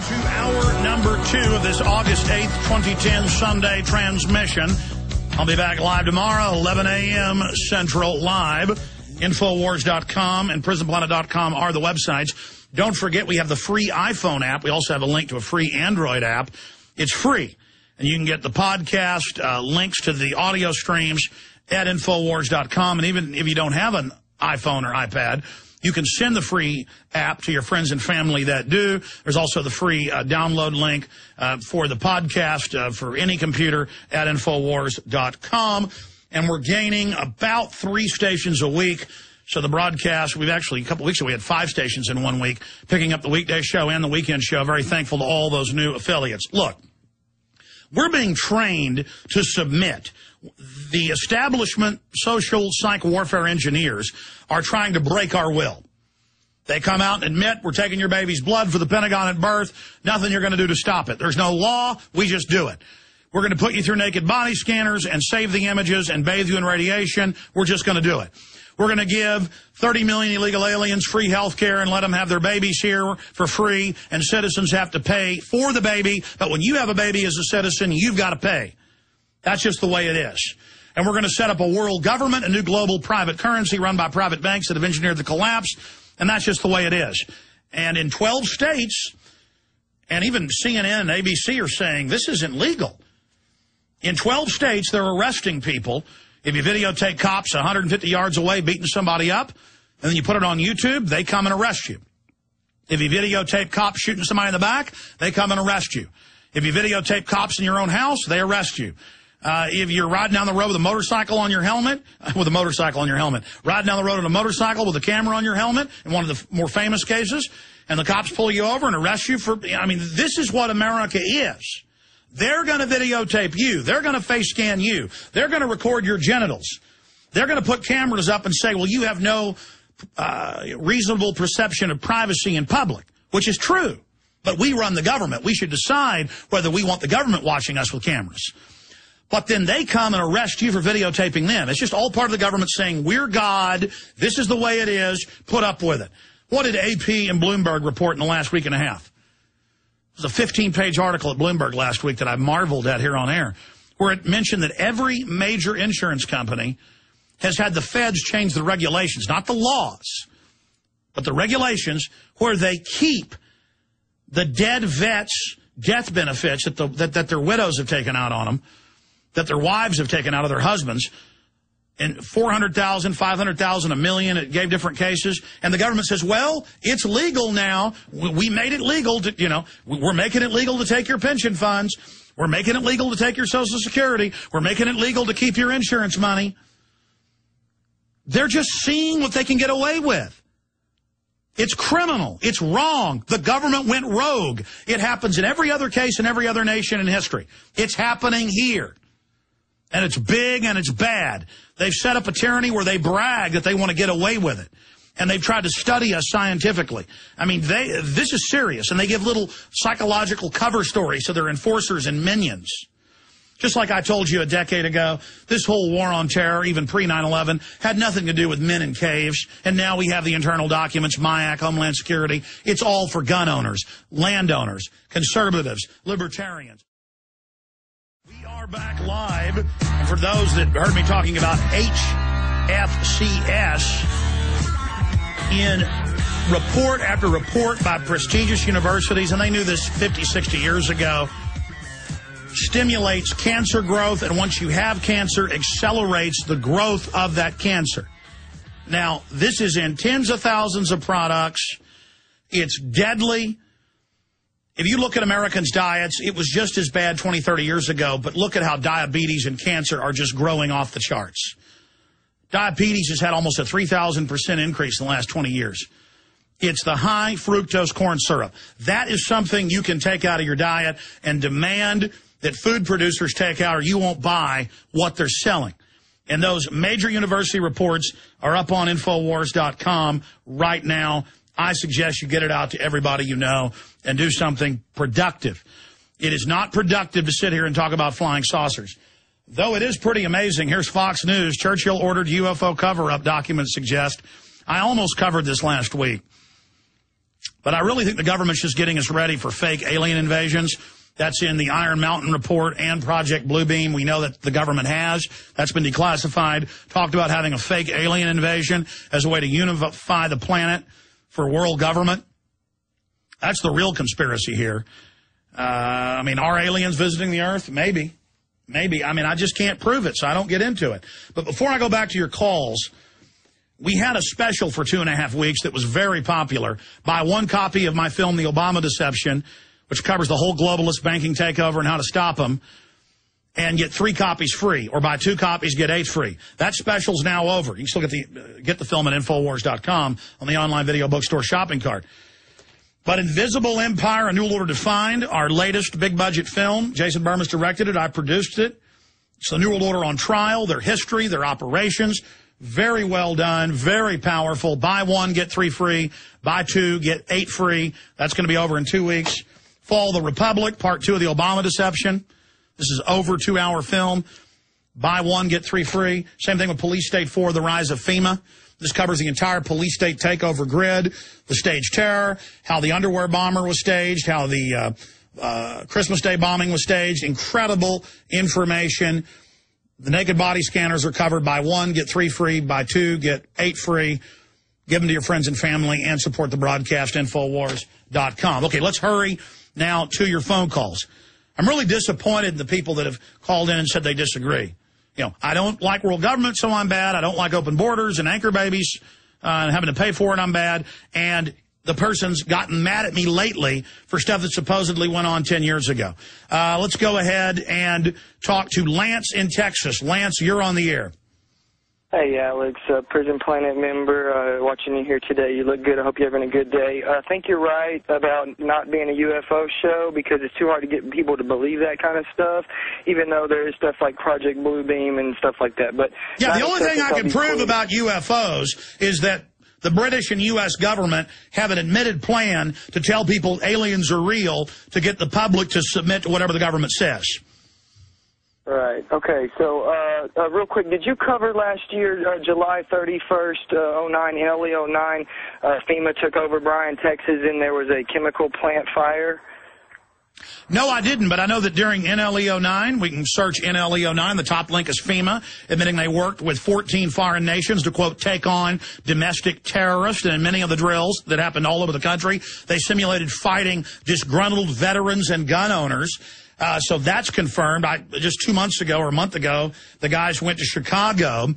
to hour number 2 of this August 8th, 2010 Sunday transmission. I'll be back live tomorrow, 11 a.m. Central Live. Infowars.com and PrisonPlanet.com are the websites. Don't forget, we have the free iPhone app. We also have a link to a free Android app. It's free. And you can get the podcast, links to the audio streams at Infowars.com. And even if you don't have an iPhone or iPad, you can send the free app to your friends and family that do. There's also the free download link for the podcast for any computer at Infowars.com. And we're gaining about 3 stations a week. So the broadcast, we've actually, a couple weeks ago, we had 5 stations in 1 week, picking up the weekday show and the weekend show. Very thankful to all those new affiliates. Look, we're being trained to submit. The establishment social psych warfare engineers are trying to break our will. They come out and admit, we're taking your baby's blood for the Pentagon at birth. Nothing you're going to do to stop it. There's no law. We just do it. We're going to put you through naked body scanners and save the images and bathe you in radiation. We're just going to do it. We're going to give 30 million illegal aliens free health care and let them have their babies here for free, and citizens have to pay for the baby. But when you have a baby as a citizen, you've got to pay. That's just the way it is. And we're going to set up a world government, a new global private currency run by private banks that have engineered the collapse, and that's just the way it is. And in 12 states, and even CNN and ABC are saying this isn't legal. In 12 states, they're arresting people. If you videotape cops 150 yards away beating somebody up, and then you put it on YouTube, they come and arrest you. If you videotape cops shooting somebody in the back, they come and arrest you. If you videotape cops in your own house, they arrest you. If you're riding down the road with a motorcycle on your helmet, riding down the road on a motorcycle with a camera on your helmet, in one of the more famous cases, and the cops pull you over and arrest you for, I mean, this is what America is. They're going to videotape you. They're going to face scan you. They're going to record your genitals. They're going to put cameras up and say, well, you have no reasonable perception of privacy in public, which is true. But we run the government. We should decide whether we want the government watching us with cameras. But then they come and arrest you for videotaping them. It's just all part of the government saying, we're God, this is the way it is, put up with it. What did AP and Bloomberg report in the last week and a half? It was a 15-page article at Bloomberg last week that I marveled at here on air, where it mentioned that every major insurance company has had the feds change the regulations, not the laws, but the regulations, where they keep the dead vets' death benefits that their widows have taken out on them, that their wives have taken out of their husbands, and $400,000, $500,000, $1 million. It gave different cases. And the government says, well, it's legal now. We made it legal to, you know, we're making it legal to take your pension funds. We're making it legal to take your Social Security. We're making it legal to keep your insurance money. They're just seeing what they can get away with. It's criminal. It's wrong. The government went rogue. It happens in every other case in every other nation in history. It's happening here. And it's big and it's bad. They've set up a tyranny where they brag that they want to get away with it. And they've tried to study us scientifically. I mean, this is serious. And they give little psychological cover stories to their enforcers and minions. Just like I told you a decade ago, this whole war on terror, even pre-9/11, had nothing to do with men in caves. And now we have the internal documents, MIAC, Homeland Security. It's all for gun owners, landowners, conservatives, libertarians. We are back live. And for those that heard me talking about HFCS, in report after report by prestigious universities, and they knew this 50, 60 years ago, stimulates cancer growth, and once you have cancer, accelerates the growth of that cancer. Now, this is in tens of thousands of products. It's deadly. If you look at Americans' diets, it was just as bad 20, 30 years ago, but look at how diabetes and cancer are just growing off the charts. Diabetes has had almost a 3,000% increase in the last 20 years. It's the high fructose corn syrup. That is something you can take out of your diet and demand that food producers take out, or you won't buy what they're selling. And those major university reports are up on Infowars.com right now. I suggest you get it out to everybody you know and do something productive. It is not productive to sit here and talk about flying saucers. Though it is pretty amazing. Here's Fox News. Churchill ordered UFO cover-up, documents suggest. I almost covered this last week. But I really think the government's just getting us ready for fake alien invasions. That's in the Iron Mountain report and Project Bluebeam. We know that the government has. That's been declassified. Talked about having a fake alien invasion as a way to unify the planet for world government. That's the real conspiracy here. I mean, are aliens visiting the Earth? Maybe. Maybe. I mean, I just can't prove it, so I don't get into it. But before I go back to your calls, we had a special for 2.5 weeks that was very popular. Buy one copy of my film, The Obama Deception, which covers the whole globalist banking takeover and how to stop them, and get 3 copies free. Or buy 2 copies, get 8 free. That special's now over. You can still get the film at Infowars.com on the online video bookstore shopping cart. But Invisible Empire, A New Order Defined, our latest big-budget film. Jason Bermas directed it. I produced it. It's the New World Order on trial, their history, their operations. Very well done, very powerful. Buy 1, get 3 free. Buy 2, get 8 free. That's going to be over in 2 weeks. Fall of the Republic, Part 2 of the Obama Deception. This is over 2-hour film. Buy 1, get 3 free. Same thing with Police State 4, The Rise of FEMA. This covers the entire police state takeover grid, the staged terror, how the underwear bomber was staged, how the Christmas Day bombing was staged. Incredible information. The naked body scanners are covered. Buy 1, get 3 free. Buy 2, get 8 free. Give them to your friends and family and support the broadcast, Infowars.com. Okay, let's hurry now to your phone calls. I'm really disappointed in the people that have called in and said they disagree. You know, I don't like world government, so I'm bad. I don't like open borders and anchor babies and having to pay for it, I'm bad. And the person's gotten mad at me lately for stuff that supposedly went on 10 years ago. Let's go ahead and talk to Lance in Texas. Lance, you're on the air. Hey, Alex, Prison Planet member, watching you here today. You look good. I hope you're having a good day. I think you're right about not being a UFO show because it's too hard to get people to believe that kind of stuff, even though there is stuff like Project Bluebeam and stuff like that. But yeah, the only thing I can prove about UFOs is that the British and U.S. government have an admitted plan to tell people aliens are real to get the public to submit to whatever the government says. Right. Okay. So, real quick, did you cover last year, July 31st, 09, in LE 09, FEMA took over Bryan, Texas, and there was a chemical plant fire? No, I didn't, but I know that during NLE 09, we can search NLE 09. The top link is FEMA, admitting they worked with 14 foreign nations to, quote, take on domestic terrorists. And in many of the drills that happened all over the country, they simulated fighting disgruntled veterans and gun owners. So that's confirmed. Just 2 months ago or a month ago, the guys went to Chicago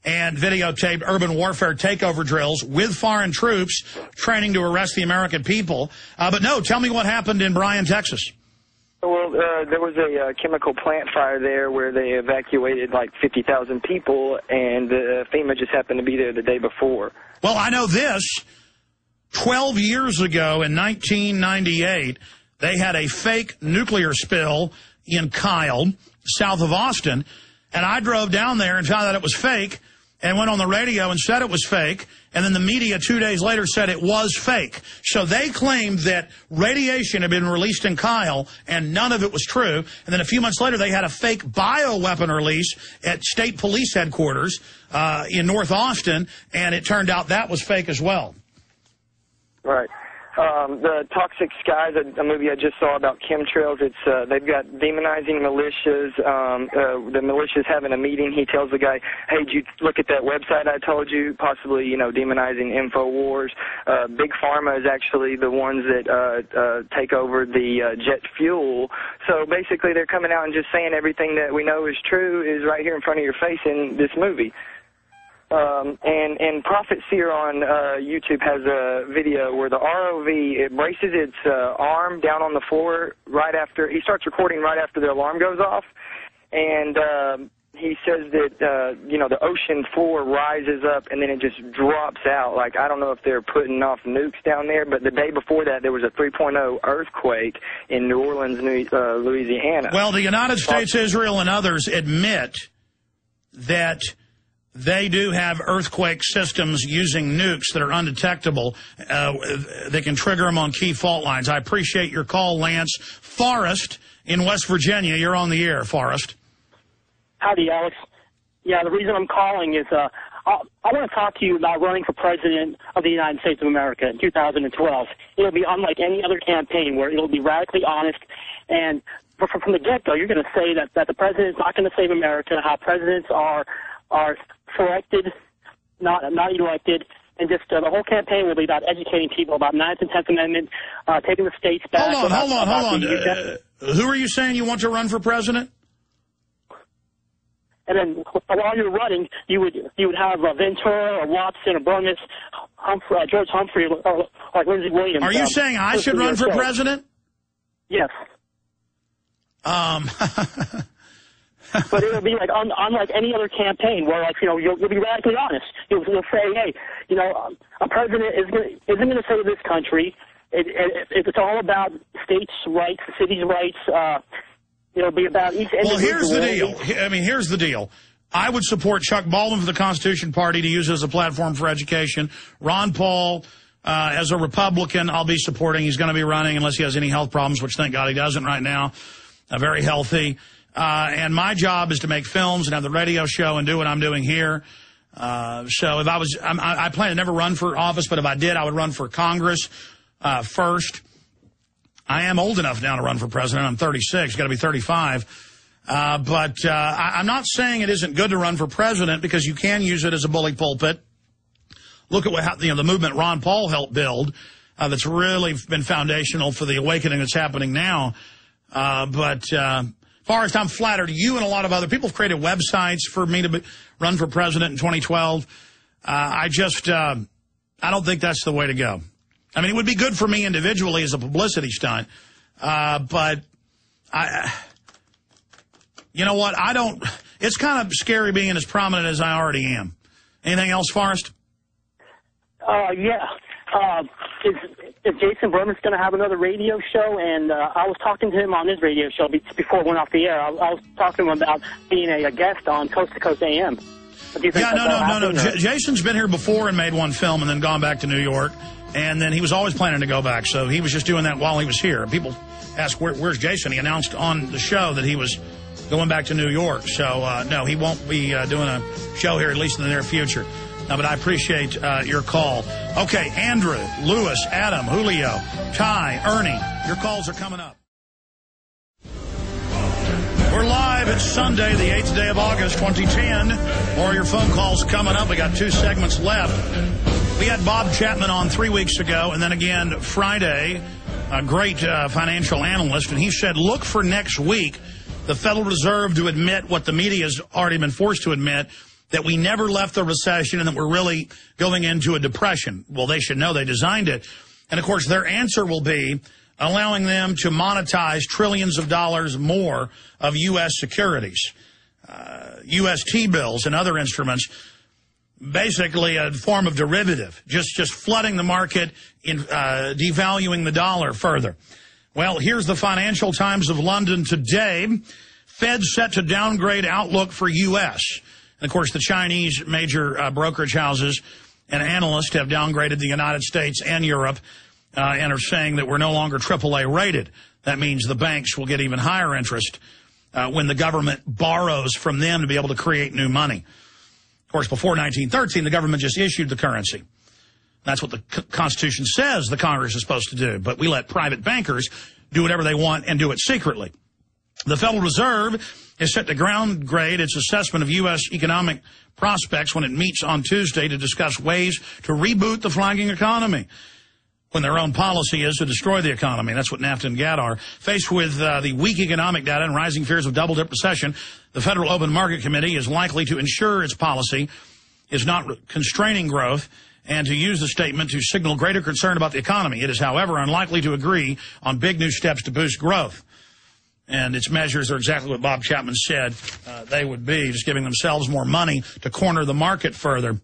and videotaped urban warfare takeover drills with foreign troops training to arrest the American people. But no, tell me what happened in Bryan, Texas. Well, there was a chemical plant fire there where they evacuated like 50,000 people, and FEMA just happened to be there the day before. Well, I know this. 12 years ago in 1998, they had a fake nuclear spill in Kyle, south of Austin, and I drove down there and found out it was fake and went on the radio and said it was fake, and then the media 2 days later said it was fake. So they claimed that radiation had been released in Kyle, and none of it was true. And then a few months later, they had a fake bioweapon release at state police headquarters in North Austin, and it turned out that was fake as well. Right. The Toxic Skies, a movie I just saw about chemtrails, they've got demonizing militias. The militia's having a meeting. He tells the guy, hey, did you look at that website I told you? Possibly, you know, demonizing InfoWars. Big Pharma is actually the ones that take over the jet fuel. So basically they're coming out and just saying everything that we know is true is right here in front of your face in this movie. And Prophet Seer on YouTube has a video where the ROV, it braces its arm down on the floor right after, he starts recording right after the alarm goes off, and he says that, you know, the ocean floor rises up and then it just drops out. Like, I don't know if they're putting off nukes down there, but the day before that there was a 3.0 earthquake in New Orleans, Louisiana. Well, the United States, Israel, and others admit that they do have earthquake systems using nukes that are undetectable. They can trigger them on key fault lines. I appreciate your call, Lance. Forrest in West Virginia, you're on the air, Forrest. Howdy, Alex. Yeah, the reason I'm calling is I want to talk to you about running for president of the United States of America in 2012. It'll be unlike any other campaign where it'll be radically honest. And from the get-go, you're going to say that the president is not going to save America, how presidents are selected, not elected. And just the whole campaign will be about educating people about 9th and 10th Amendment, taking the states back. Hold on. Who are you saying you want to run for president? And then while you're running, you would have Ventura or Watson or Bernis, George Humphrey, or like Lindsey Williams. Are you saying I should run for president? Yes. But it'll be like unlike any other campaign where, like, you'll be radically honest. You'll say, hey, a president isn't going to save this country. It's all about states' rights, cities' rights. It'll be about each individual. Well, here's the deal. Here's the deal. I would support Chuck Baldwin for the Constitution Party to use as a platform for education. Ron Paul, as a Republican, I'll be supporting. He's going to be running unless he has any health problems, which thank God he doesn't right now. Very healthy. And my job is to make films and have the radio show and do what I'm doing here. So if I plan to never run for office, but if I did, I would run for Congress first. I am old enough now to run for president. I'm 36, got to be 35. But I'm not saying it isn't good to run for president because you can use it as a bully pulpit. Look at the movement Ron Paul helped build that's really been foundational for the awakening that's happening now. Forrest, I'm flattered. You and a lot of other people have created websites for me to run for president in 2012. I don't think that's the way to go. I mean, it would be good for me individually as a publicity stunt, but you know what? It's kind of scary being as prominent as I already am. Anything else, Forrest? Yeah. Is Jason Berman's going to have another radio show? And I was talking to him on his radio show before it went off the air. I was talking to him about being a guest on Coast to Coast AM. No. Jason's been here before and made one film and then gone back to New York. And then he was always planning to go back. So he was just doing that while he was here. People ask, where's Jason? He announced on the show that he was going back to New York. So, no, he won't be doing a show here, at least in the near future. But I appreciate your call. Okay, Andrew, Lewis, Adam, Julio, Ty, Ernie, your calls are coming up. We're live. It's Sunday, the 8th day of August, 2010. More of your phone calls coming up. We got 2 segments left. We had Bob Chapman on 3 weeks ago, and then again Friday, a great financial analyst, and he said, look for next week the Federal Reserve to admit what the media has already been forced to admit, that we never left the recession and that we're really going into a depression. Well, they should know they designed it. And, of course, their answer will be allowing them to monetize trillions of dollars more of U.S. securities, U.S. T-bills and other instruments, basically a form of derivative, just flooding the market, devaluing the dollar further. Well, here's the Financial Times of London today. Fed set to downgrade outlook for U.S., and, of course, the Chinese major brokerage houses and analysts have downgraded the United States and Europe and are saying that we're no longer AAA rated. That means the banks will get even higher interest when the government borrows from them to be able to create new money. Of course, before 1913, the government just issued the currency. That's what the Constitution says the Congress is supposed to do. But we let private bankers do whatever they want and do it secretly. The Federal Reserve is set to downgrade its assessment of U.S. economic prospects when it meets on Tuesday to discuss ways to reboot the flagging economy, when their own policy is to destroy the economy. That's what NAFTA and GATT are. Faced with the weak economic data and rising fears of double-dip recession, the Federal Open Market Committee is likely to ensure its policy is not constraining growth and to use the statement to signal greater concern about the economy. It is, however, unlikely to agree on big new steps to boost growth. And its measures are exactly what Bob Chapman said they would be, just giving themselves more money to corner the market further.